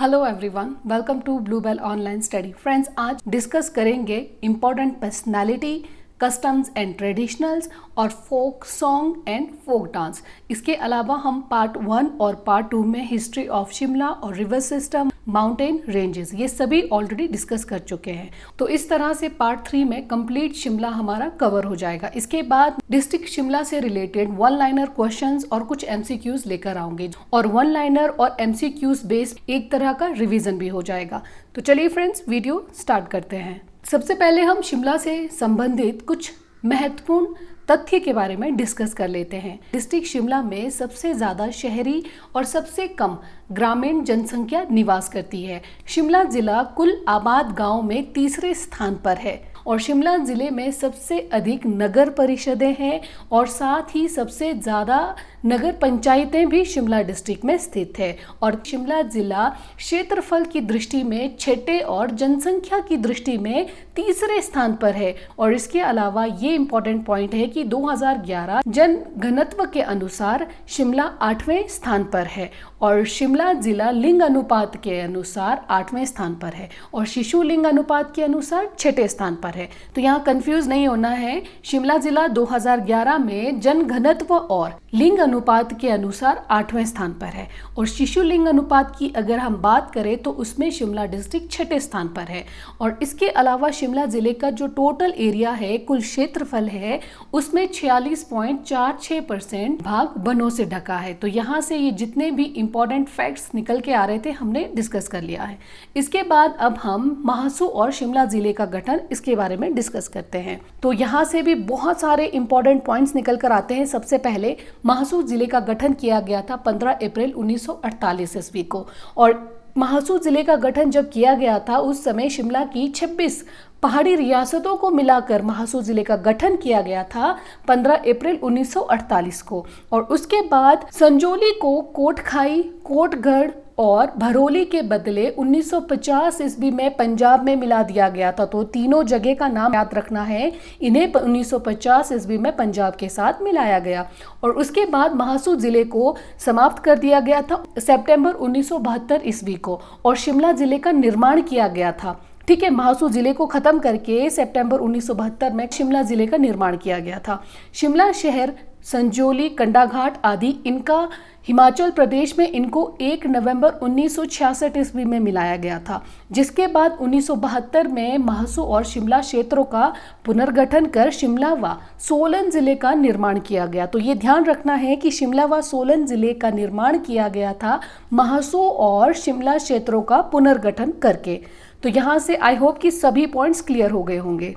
Hello everyone, welcome to Bluebell online study. Friends, आज discuss करेंगे important personality, customs and traditionals और folk song and folk dance. इसके अलावा हम part 1 और पार्ट 2 में हिस्ट्री ऑफ शिमला और रिवर सिस्टम, माउंटेन रेंजेस, ये सभी ऑलरेडी डिस्कस कर चुके हैं। तो इस तरह से पार्ट 3 में कंप्लीट शिमला हमारा कवर हो जाएगा। इसके बाद डिस्ट्रिक्ट शिमला से रिलेटेड वन लाइनर क्वेश्चंस और कुछ एमसीक्यूज लेकर आऊंगे और वन लाइनर और एमसीक्यूज बेस्ड एक तरह का रिवीजन भी हो जाएगा। तो चलिए फ्रेंड्स, वीडियो स्टार्ट करते हैं। सबसे पहले हम शिमला से संबंधित कुछ महत्वपूर्ण तथ्य के बारे में डिस्कस कर लेते हैं। डिस्ट्रिक्ट शिमला में सबसे ज़्यादा शहरी और सबसे कम ग्रामीण जनसंख्या निवास करती है। शिमला जिला कुल आबाद गांव में तीसरे स्थान पर है और शिमला जिले में सबसे अधिक नगर परिषदें हैं और साथ ही सबसे ज़्यादा नगर पंचायतें भी शिमला डिस्ट्रिक्ट में स्थित है। और शिमला जिला क्षेत्रफल की दृष्टि में छठे और जनसंख्या की दृष्टि में तीसरे स्थान पर है। और इसके अलावा ये इम्पोर्टेंट पॉइंट है कि 2011 जनघनत्व के अनुसार शिमला 8वें स्थान पर है और शिमला जिला लिंग अनुपात के अनुसार 8वें स्थान पर है और शिशु लिंग अनुपात के अनुसार 6ठे स्थान पर है। तो यहाँ कंफ्यूज नहीं होना है। शिमला जिला 2011 में जनघनत्व और लिंग अनुपात के अनुसार 8वें स्थान पर है और शिशु लिंग अनुपात की अगर हम बात करें तो उसमें शिमला डिस्ट्रिक्ट 6ठे स्थान पर है। और इसके अलावा शिमला जिले का जो टोटल एरिया है, कुल क्षेत्रफल है, उसमें 46.46% भाग वनों से ढका है। तो यहाँ से ये जितने भी इंपॉर्टेंट फैक्ट्स निकल के आ रहे थे हमने डिस्कस कर लिया है। इसके बाद अब हम महासू और शिमला जिले का गठन, इसके बारे में डिस्कस करते हैं। तो यहाँ से भी बहुत सारे इंपॉर्टेंट पॉइंट्स निकल कर आते हैं। सबसे पहले महासू जिले का गठन किया गया था 15 अप्रैल 1948 ईस्वी को और महासू जिले का गठन जब किया गया था उस समय शिमला की 26 पहाड़ी रियासतों को मिलाकर महासू जिले का गठन किया गया था 15 अप्रैल 1948 को। और उसके बाद संजौली को कोटखाई, कोटगढ़ और भरोली के बदले 1950 ईस्वी में पंजाब में मिला दिया गया था। तो तीनों जगह का नाम याद रखना है, इन्हें 1950 ईस्वी में पंजाब के साथ मिलाया गया। और उसके बाद महासू जिले को समाप्त कर दिया गया था सितंबर 1972 ईस्वी को और शिमला जिले का निर्माण किया गया था। ठीक है, महासू जिले को खत्म करके सितंबर 1972 में शिमला जिले का निर्माण किया गया था। शिमला शहर, संजौली, कंडाघाट आदि इनका हिमाचल प्रदेश में इनको 1 नवंबर 1966 ईस्वी में मिलाया गया था, जिसके बाद 1972 में महासू और शिमला क्षेत्रों का पुनर्गठन कर शिमला व सोलन जिले का निर्माण किया गया। तो ये ध्यान रखना है कि शिमला व सोलन जिले का निर्माण किया गया था महासू और शिमला क्षेत्रों का पुनर्गठन करके। तो यहाँ से आई होप कि सभी पॉइंट्स क्लियर हो गए होंगे।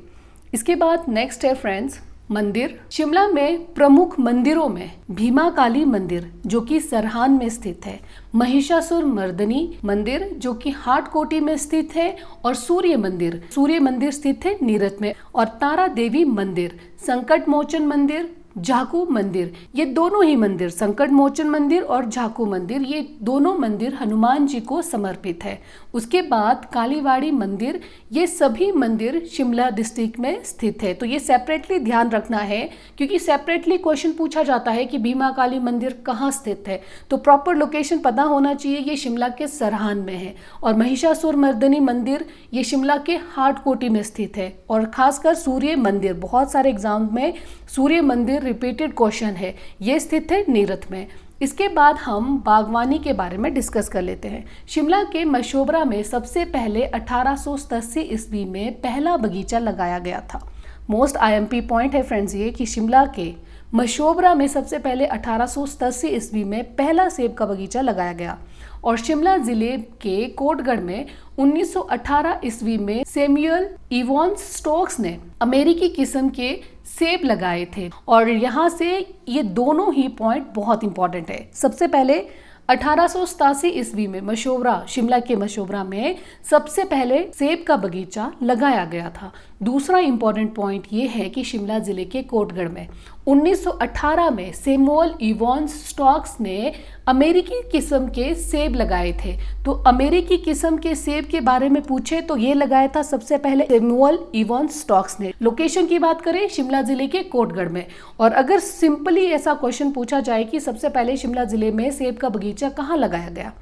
इसके बाद नेक्स्ट है फ्रेंड्स मंदिर। शिमला में प्रमुख मंदिरों में भीमा काली मंदिर जो कि सरहान में स्थित है, महिषासुर मर्दनी मंदिर जो कि हाटकोटी में स्थित है और सूर्य मंदिर स्थित है नीरज में और तारा देवी मंदिर, संकट मोचन मंदिर, झाकू मंदिर, ये दोनों ही मंदिर, संकट मोचन मंदिर और झाकू मंदिर, ये दोनों मंदिर हनुमान जी को समर्पित है। उसके बाद कालीवाड़ी मंदिर, ये सभी मंदिर शिमला डिस्ट्रिक्ट में स्थित है। तो ये सेपरेटली ध्यान रखना है क्योंकि सेपरेटली क्वेश्चन पूछा जाता है कि भीमा काली मंदिर कहाँ स्थित है, तो प्रॉपर लोकेशन पता होना चाहिए। ये शिमला के सरहान में है और महिषासुर मर्दनी मंदिर ये शिमला के हाटकोटी में स्थित है और खासकर सूर्य मंदिर, बहुत सारे एग्जाम में सूर्य मंदिर रिपीटेड क्वेश्चन है, ये स्थित है नीरज में। इसके बाद हम बागवानी के बारे में डिस्कस कर लेते हैं। शिमला के मशोबरा में सबसे पहले 1887 ईस्वी में पहला बगीचा लगाया गया था। मोस्ट आईएमपी पॉइंट है फ्रेंड्स ये कि शिमला के मशोबरा में सबसे पहले 1887 ईस्वी में पहला सेब का बगीचा लगाया गया और शिमला जिले के कोटगढ़ में 1918 ईस्वी में सैमुअल इवॉन्स स्टोक्स ने अमेरिकी किस्म के सेब लगाए थे। और यहाँ से ये दोनों ही पॉइंट बहुत इंपॉर्टेंट है। सबसे पहले 1887 ईस्वी में मशोबरा, शिमला के मशोबरा में सबसे पहले सेब का बगीचा लगाया गया था। दूसरा इंपॉर्टेंट पॉइंट ये है कि शिमला जिले के कोटगढ़ में 1918 में सैमुअल इवॉन्स स्टोक्स ने अमेरिकी किस्म के सेब लगाए थे। तो अमेरिकी किस्म के सेब के बारे में पूछे तो ये लगाया था सबसे पहले सैमुअल इवॉन्स स्टोक्स ने। लोकेशन की बात करें शिमला जिले के कोटगढ़ में। और अगर सिंपली ऐसा क्वेश्चन पूछा जाए कि सबसे पहले शिमला जिले में सेब का बगीचा कहाँ लगाया गया,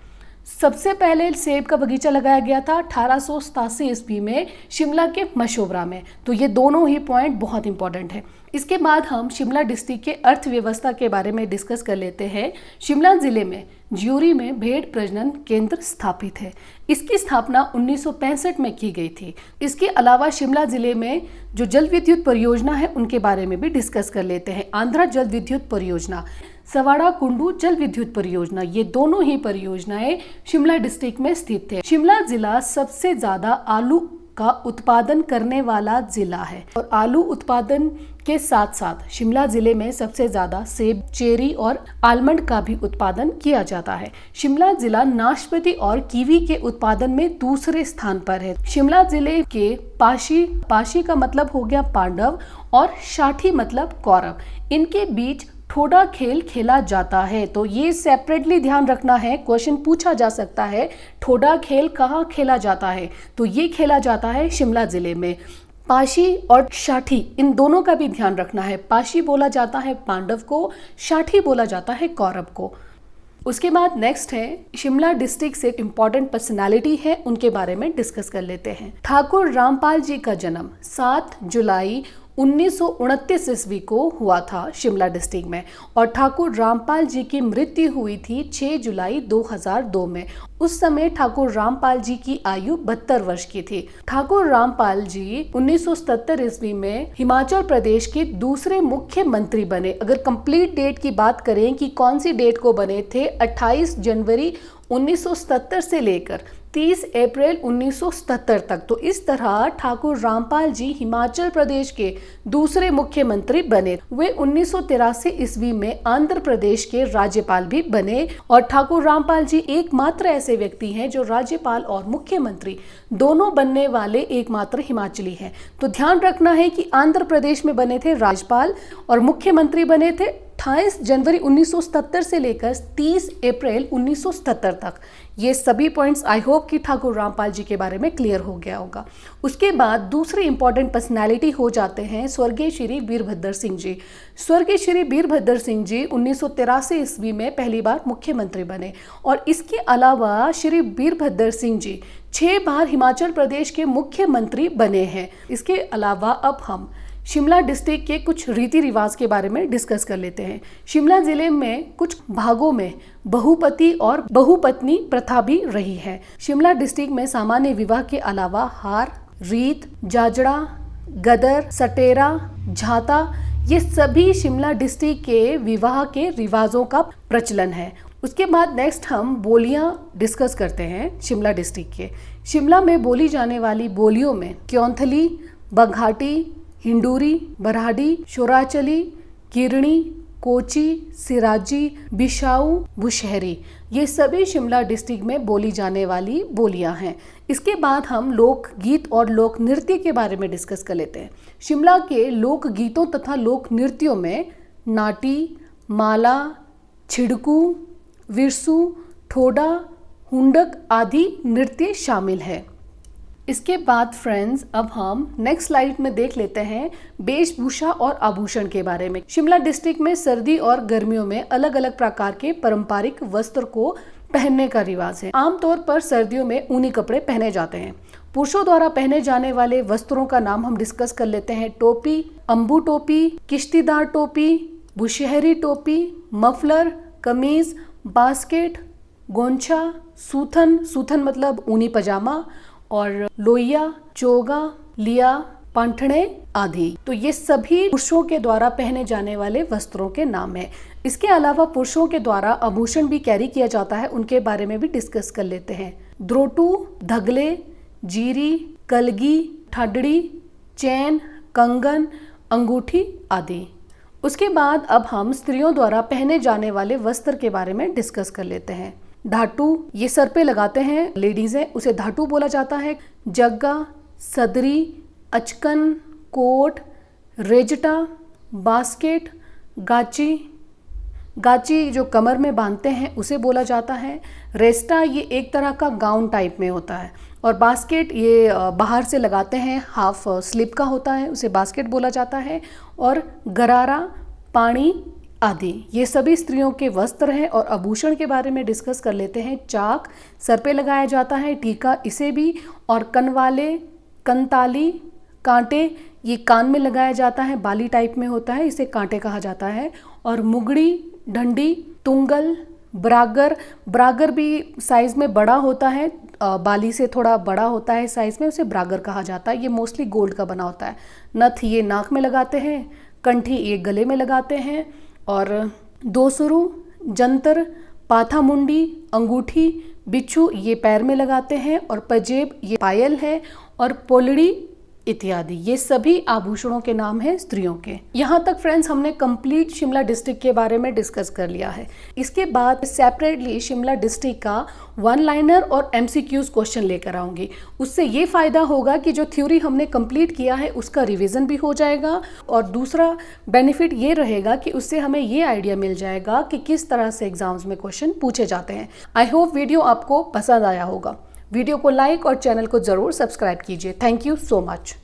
सबसे पहले सेब का बगीचा लगाया गया था 1887 ईस्वी में शिमला के मशोबरा में। तो ये दोनों ही पॉइंट बहुत इंपॉर्टेंट है। इसके बाद हम शिमला डिस्ट्रिक्ट के अर्थव्यवस्था के बारे में डिस्कस कर लेते हैं। शिमला जिले में ज्यूरी में भेड़ प्रजनन केंद्र स्थापित है। इसकी स्थापना 1965 में की गई थी। इसके अलावा शिमला जिले में जो जल विद्युत परियोजना है उनके बारे में भी डिस्कस कर लेते हैं। आंध्रा जल विद्युत परियोजना, सवाड़ा कुंडू जल विद्युत परियोजना, ये दोनों ही परियोजनाएं शिमला डिस्ट्रिक्ट में स्थित है। शिमला जिला सबसे ज्यादा आलू का उत्पादन करने वाला जिला है और आलू उत्पादन के साथ साथ शिमला जिले में सबसे ज्यादा सेब, चेरी और आलमंड का भी उत्पादन किया जाता है। शिमला जिला नाशपाती और कीवी के उत्पादन में दूसरे स्थान पर है। शिमला जिले के पाशी का मतलब हो गया पांडव और साठी मतलब कौरव, इनके बीच ठोडा खेल खेला जाता है। तो ये सेपरेटली ध्यान रखना है, क्वेश्चन पूछा जा सकता है ठोडा खेल कहाँ खेला जाता है, तो ये खेला जाता है शिमला जिले में। पाशी और साठी इन दोनों का भी ध्यान रखना है। पाशी बोला जाता है पांडव को, साठी बोला जाता है कौरव को। उसके बाद नेक्स्ट है शिमला डिस्ट्रिक्ट से इंपॉर्टेंट पर्सनालिटी है, उनके बारे में डिस्कस कर लेते हैं। ठाकुर रामपाल जी का जन्म 7 जुलाई 1929 ईस्वी को हुआ था शिमला डिस्ट्रिक्ट में और ठाकुर रामपाल जी की मृत्यु हुई थी 6 जुलाई 2002 में। उस समय ठाकुर रामपाल जी की आयु 72 वर्ष की थी। ठाकुर रामपाल जी 1977 ईस्वी में हिमाचल प्रदेश के दूसरे मुख्यमंत्री बने। अगर कंप्लीट डेट की बात करें कि कौन सी डेट को बने थे, 28 जनवरी 1977 से लेकर 30 अप्रैल 1977 तक। तो इस तरह ठाकुर रामपाल जी हिमाचल प्रदेश के दूसरे मुख्यमंत्री बने। वे 1983 ईस्वी में आंध्र प्रदेश के राज्यपाल भी बने और ठाकुर रामपाल जी एकमात्र ऐसे व्यक्ति हैं जो राज्यपाल और मुख्यमंत्री दोनों बनने वाले एकमात्र हिमाचली हैं। तो ध्यान रखना है कि आंध्र प्रदेश में बने थे राज्यपाल और मुख्यमंत्री बने थे 28 जनवरी 1977 से लेकर 30 अप्रैल 1977 तक। ये सभी पॉइंट्स आई होप कि ठाकुर रामपाल जी के बारे में क्लियर हो गया होगा। उसके बाद दूसरे इंपॉर्टेंट पर्सनालिटी हो जाते हैं स्वर्गीय श्री वीरभद्र सिंह जी। स्वर्गीय श्री वीरभद्र सिंह जी 1983 ईस्वी में पहली बार मुख्यमंत्री बने और इसके अलावा श्री वीरभद्र सिंह जी 6 बार हिमाचल प्रदेश के मुख्यमंत्री बने हैं। इसके अलावा अब हम शिमला डिस्ट्रिक्ट के कुछ रीति रिवाज के बारे में डिस्कस कर लेते हैं। शिमला जिले में कुछ भागों में बहुपति और बहुपत्नी प्रथा भी रही है। शिमला डिस्ट्रिक्ट में सामान्य विवाह के अलावा हार, रीत, जाजड़ा, गदर, सटेरा, झाता, ये सभी शिमला डिस्ट्रिक्ट के विवाह के रिवाजों का प्रचलन है। उसके बाद नेक्स्ट हम बोलियां डिस्कस करते हैं शिमला डिस्ट्रिक्ट के। शिमला में बोली जाने वाली बोलियों में क्योंथली, बघाटी, हिंडूरी, बरहाडी, शोराचली, किरणी, कोची, सिराजी, बिशाऊ, बुशहरी, ये सभी शिमला डिस्ट्रिक्ट में बोली जाने वाली बोलियां हैं। इसके बाद हम लोक गीत और लोक नृत्य के बारे में डिस्कस कर लेते हैं। शिमला के लोक गीतों तथा लोक नृत्यों में नाटी, माला, छिड़कू, विरसू, ठोडा, हुंडक आदि नृत्य शामिल है। इसके बाद फ्रेंड्स अब हम नेक्स्ट स्लाइड में देख लेते हैं वेशभूषा और आभूषण के बारे में। शिमला डिस्ट्रिक्ट में सर्दी और गर्मियों में अलग अलग प्रकार के पारंपरिक वस्त्र को पहनने का रिवाज है। आमतौर पर सर्दियों में ऊनी कपड़े पहने जाते हैं। पुरुषों द्वारा पहने जाने वाले वस्त्रों का नाम हम डिस्कस कर लेते हैं। टोपी, अम्बू टोपी, किश्तीदार टोपी, बुशहरी टोपी, मफलर, कमीज, बास्केट, गोंछा, सूथन मतलब ऊनी पजामा और लोहिया, चोगा, लिया, पांठने आदि। तो ये सभी पुरुषों के द्वारा पहने जाने वाले वस्त्रों के नाम है। इसके अलावा पुरुषों के द्वारा आभूषण भी कैरी किया जाता है, उनके बारे में भी डिस्कस कर लेते हैं। द्रोटू, धगले, जीरी, कलगी, ठाडड़ी, चैन, कंगन, अंगूठी आदि। उसके बाद अब हम स्त्रियों द्वारा पहने जाने वाले वस्त्र के बारे में डिस्कस कर लेते हैं। धाटू, ये सर पे लगाते हैं लेडीज है, उसे धाटू बोला जाता है। जग्गा, सदरी, अचकन, कोट, रेजटा, बास्केट, गाची जो कमर में बांधते हैं उसे बोला जाता है। रेस्टा, ये एक तरह का गाउन टाइप में होता है और बास्केट ये बाहर से लगाते हैं, हाफ स्लीप का होता है, उसे बास्केट बोला जाता है। और गरारा, पानी आदि। ये सभी स्त्रियों के वस्त्र हैं। और आभूषण के बारे में डिस्कस कर लेते हैं। चाक सर पे लगाया जाता है, टीका इसे भी, और कनवाले, कंताली, कांटे ये कान में लगाया जाता है, बाली टाइप में होता है, इसे कांटे कहा जाता है। और मुगड़ी, डंडी, तुंगल, ब्रागर, ब्रागर भी साइज में बड़ा होता है, बाली से थोड़ा बड़ा होता है साइज में, उसे ब्रागर कहा जाता है। ये मोस्टली गोल्ड का बना होता है। नथ ये नाक में लगाते हैं, कंठी ये गले में लगाते हैं, और दोसुरु, जंतर, पाथामुंडी, अंगूठी, बिच्छू ये पैर में लगाते हैं, और पजेब ये पायल है, और पोलड़ी इत्यादि ये सभी आभूषणों के नाम हैं स्त्रियों के। यहाँ तक फ्रेंड्स हमने कंप्लीट शिमला डिस्ट्रिक्ट के बारे में डिस्कस कर लिया है। इसके बाद सेपरेटली शिमला डिस्ट्रिक्ट का वन लाइनर और MCQs क्वेश्चन लेकर आऊंगी। उससे ये फायदा होगा कि जो थ्योरी हमने कंप्लीट किया है उसका रिवीजन भी हो जाएगा, और दूसरा बेनिफिट ये रहेगा कि उससे हमें ये आइडिया मिल जाएगा कि किस तरह से एग्जाम्स में क्वेश्चन पूछे जाते हैं। आई होप वीडियो आपको पसंद आया होगा। वीडियो को लाइक और चैनल को ज़रूर सब्सक्राइब कीजिए। Thank you so much.